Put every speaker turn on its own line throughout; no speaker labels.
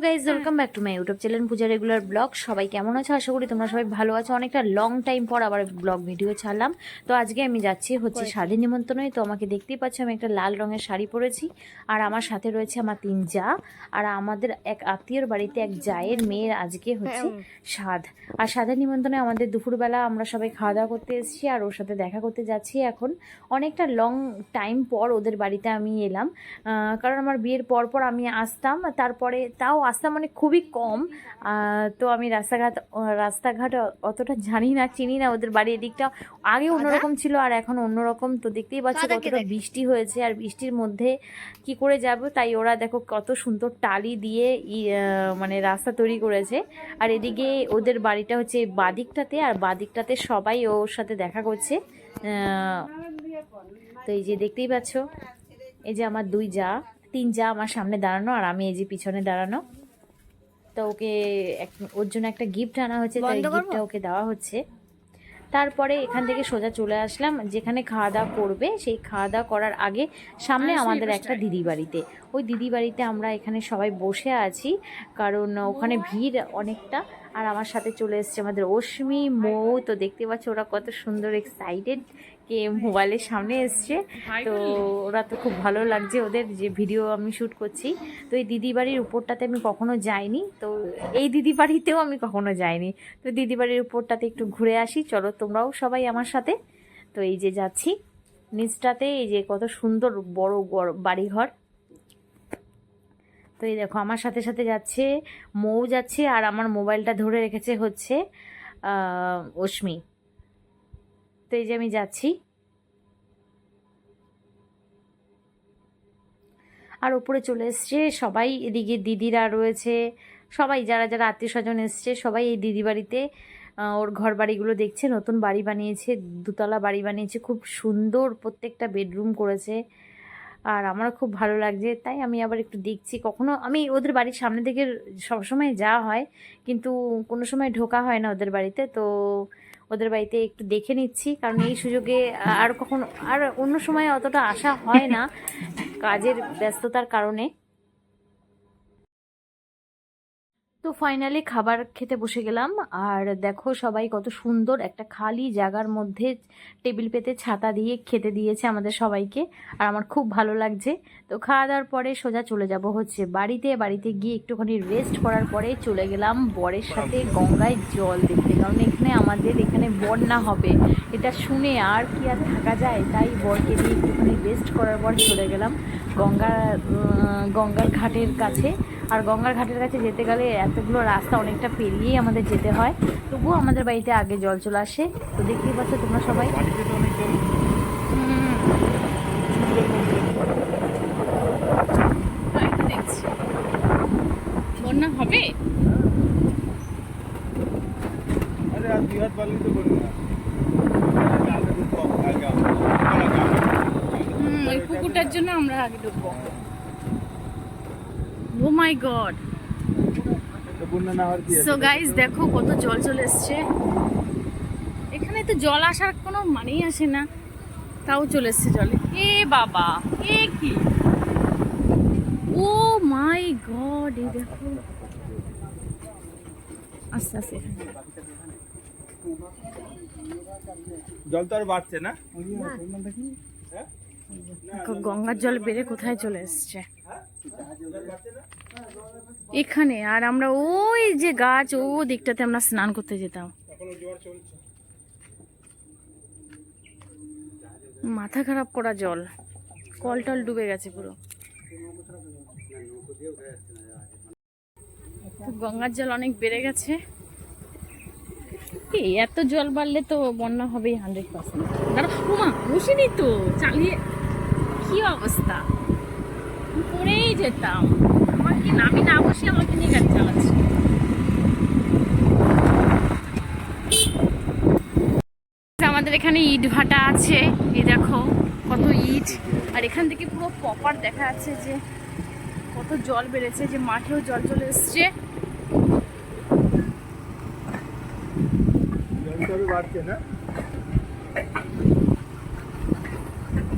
Guys, welcome back to my YouTube channel Puja regular blog. সবাই কেমন আছো? আশা করি তোমরা সবাই ভালো আছো। অনেকটা লং টাইম পর আবার ব্লগ ভিডিও ছাড়লাম। তো আজকে আমি যাচ্ছি হচ্ছে শাদী নিমন্ত্রণে। তো আমাকে দেখতেই পাচ্ছ, আমি একটা লাল রঙের শাড়ি পরেছি। আর আমার সাথে রয়েছে আমার 3 জা। আর আমাদের এক আত্মীয়র বাড়িতে এক জায়ের মেয়ের আজকে হচ্ছে সাধ। আর সাধের নিমন্ত্রণে আমাদের দুপুরবেলা আমরা সবাই খাওয়া দাওয়া করতে এসেছি আর ওর সাথে দেখা করতে যাচ্ছি। এখন অনেকটা লং টাইম পর ওদের বাড়িতে আমি এলাম, কারণ আমার বিয়ের পর পর আমি আসতাম, তারপরে তাও আসতাম মানে খুবই কম। তো আমি রাস্তাঘাট অতটা জানি না, চিনি না। ওদের বাড়ি এদিকটা আগে অন্যরকম ছিল আর এখন অন্যরকম। তো দেখতেই পাচ্ছ কতটা বৃষ্টি হয়েছে, আর বৃষ্টির মধ্যে কি করে যাব, তাই ওরা দেখো কত সুন্দর টালি দিয়ে মানে রাস্তা তৈরি করেছে। আর এদিকে ওদের বাড়িটা হচ্ছে বাদিকটাতে, আর বাদিকটাতে সবাই ওর সাথে দেখা করছে। তো এই যে দেখতেই পাচ্ছ, এই যে আমার 3 জা আমার সামনে দাঁড়ানো, আর আমি এই যে পিছনে দাঁড়ানো। তো ওকে ওর জন্য একটা গিফট আনা হয়েছে, তাই গিফটটা ওকে দেওয়া হচ্ছে। তারপরে এখান থেকে সোজা চলে আসলাম যেখানে খাওয়া দাওয়া করবে। সেই খাওয়া দাওয়া করার আগে সামনে আমাদের একটা দিদি বাড়িতে, ওই দিদি বাড়িতে আমরা এখানে সবাই বসে আছি, কারণ ওখানে ভিড় অনেকটা। আর আমার সাথে চলে এসছে আমাদের অশ্মি, মৌ। তো দেখতে পাচ্ছ ওরা কত সুন্দর এক্সাইটেড, কে মোবাইলের সামনে এসছে। তো ওরা তো খুব ভালো লাগছে ওদের যে ভিডিও আমি শ্যুট করছি। তো এই দিদি বাড়ির উপরটাতে আমি কখনো যাইনি, তো এই দিদি বাড়িতেও আমি কখনো যাইনি। তো দিদি বাড়ির উপরটাতে একটু ঘুরে আসি, চলো তোমরাও সবাই আমার সাথে। তো এই যে যাচ্ছি নিচটাতে, এই যে কত সুন্দর বড় বাড়িঘর। তো এই দেখো আমার সাথে সাথে যাচ্ছে মৌ যাচ্ছে, আর আমার মোবাইলটা ধরে রেখেছে হচ্ছে অশ্মি। তো এই যে আমি যাচ্ছি, আর উপরে চলে এসছে সবাই। এদিকে দিদিরা রয়েছে, সবাই যারা যারা আত্মীয় স্বজন এসছে সবাই এই দিদি বাড়িতে ওর ঘর বাড়িগুলো দেখছে। নতুন বাড়ি বানিয়েছে, 2তলা বাড়ি বানিয়েছে, খুব সুন্দর, প্রত্যেকটা বেডরুম করেছে। আর আমার খুব ভালো লাগছে, তাই আমি আবার একটু দেখছি। কখনো আমি ওদের বাড়ির সামনে থেকে সবসময় যাওয়া হয়, কিন্তু কোনো সময় ঢোকা হয় না ওদের বাড়িতে। তো ওদের বাড়িতে একটু দেখে নিচ্ছি, কারণ এই সুযোগে আর কখনো, আর অন্য সময় অতটা আসা হয় না কাজের ব্যস্ততার কারণে। তো ফাইনালি খাবার খেতে বসে গেলাম। আর দেখো সবাই কত সুন্দর একটা খালি জায়গার মধ্যে টেবিল পেতে ছাতা দিয়ে খেতে দিয়েছে আমাদের সবাইকে, আর আমার খুব ভালো লাগছে। তো খাওয়া দাওয়ার পরে সোজা চলে যাব হচ্ছে বাড়িতে গিয়ে একটুখানি রেস্ট করার পরে চলে গেলাম বরের সাথে গঙ্গায় জল দেখতে, কারণ আমাদের এখানে বন্যা হবে এটা শুনে আর কি আর থাকা যায়। তাই বরকে দিয়ে একটুখানি রেস্ট করার পর চলে গেলাম গঙ্গার ঘাটের কাছে। আর গঙ্গার ঘাটের কাছে যেতে গেলে এতগুলো রাস্তা অনেকটা পেরিয়েই আমাদের যেতে হয়, তবুও আমাদের বাড়িতে আগে জল চলে আসে। তো দেখতেই পাচ্ছ তোমরা সবাই।
বন্যা হবে, ওই পুকুরটার জন্য আমরা আগে ঢুকবো। ও মাই গড। সো গাইস দেখো কত জল চলে এসছে। এখানে তো জল আসার কোনো মানেই আসে না, তাও চলে এসছে জলে। এ বাবা, এ কি, ও মাই গড। এই দেখো আস্তে আস্তে,
জল তো আর বাড়ছে না,
গঙ্গার জল বেড়ে কোথায় চলে এসছে এখানে। আর আমরা ওই যে গাছ ও দিকটাতে আমরা স্নান করতে যেতাম। মাথা খারাপ করা জল, কল টল ডুবে গেছে পুরো। গঙ্গার জল অনেক বেড়ে গেছে। এত জল বাড়লে তো বন্যা হবেই 100%। দাঁড়া, উমা বসিনি তো, চালিয়ে কি অবস্থা, পড়েই যেতাম। আমাকে আমি না বসে আমাকে নিয়ে গাড়ি চালাচ্ছি। আমাদের এখানে ইট ভাটা আছে, এই দেখো কত ইট। আর এখান থেকে পুরো প্রপার দেখা যাচ্ছে যে কত জল বেড়েছে, যে মাঠেও জল চলে এসছে।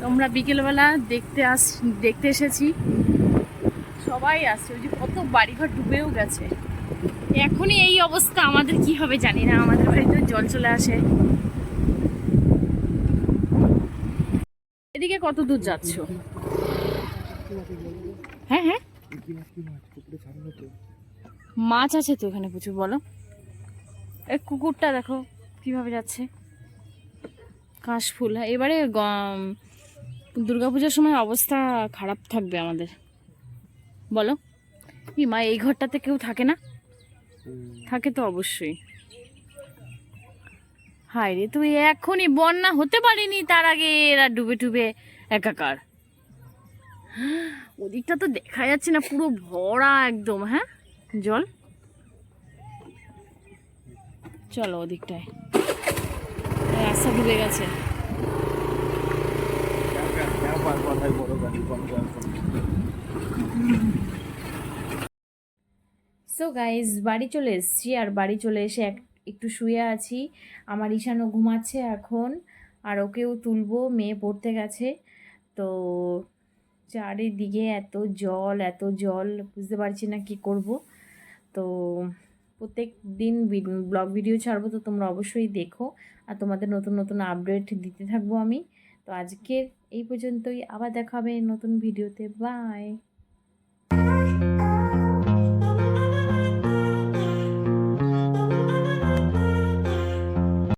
তোমরা বিকেলবেলা দেখতে এসেছি সবাই আসছে, ওই যে কত বাড়িঘর ডুবেও গেছে। এখনই এই অবস্থা, আমাদের কি হবে জানি না, আমাদের বাড়িতে জল চলে আসে। এদিকে কত দূর যাচ্ছ? হ্যাঁ হ্যাঁ, মাছ আছে তো এখানে প্রচুর। বলো, এই কুকুরটা দেখো কিভাবে যাচ্ছে, কাশফুল। হ্যাঁ, এবারে দুর্গাপূজার সময় অবস্থা খারাপ থাকবে আমাদের। বলো, কি মা, এই ঘরটাতে কেউ থাকে না? থাকে তো অবশ্যই। হায় রে, তুই এখনই বন্যা হতে পারিনি, তার আগে এরা ডুবে ডুবে একাকার। ওদিকটা তো দেখা যাচ্ছে না, পুরো ভরা একদম। হ্যাঁ, জল। চলো ওদিকটায়, রাস্তা ডুবে গেছে।
কথায় বড় গাড়ি কম জল পড়ে।
সো গাইজ, বাড়ি চলে এসেছি, আর বাড়ি চলে এসে একটু শুয়ে আছি। আমার ঈশানও ঘুমাচ্ছে এখন, আর ওকেও তুলবো, মেয়ে পড়তে গেছে। তো চারিদিকে এত জল, এত জল, বুঝতে পারছি না কি করব। তো প্রত্যেক দিন ব্লগ ভিডিও ছাড়বো, তো তোমরা অবশ্যই দেখো, আর তোমাদের নতুন নতুন আপডেট দিতে থাকবো আমি। তো আজকের এই পর্যন্তই, আবার দেখা হবে নতুন ভিডিওতে। বাই।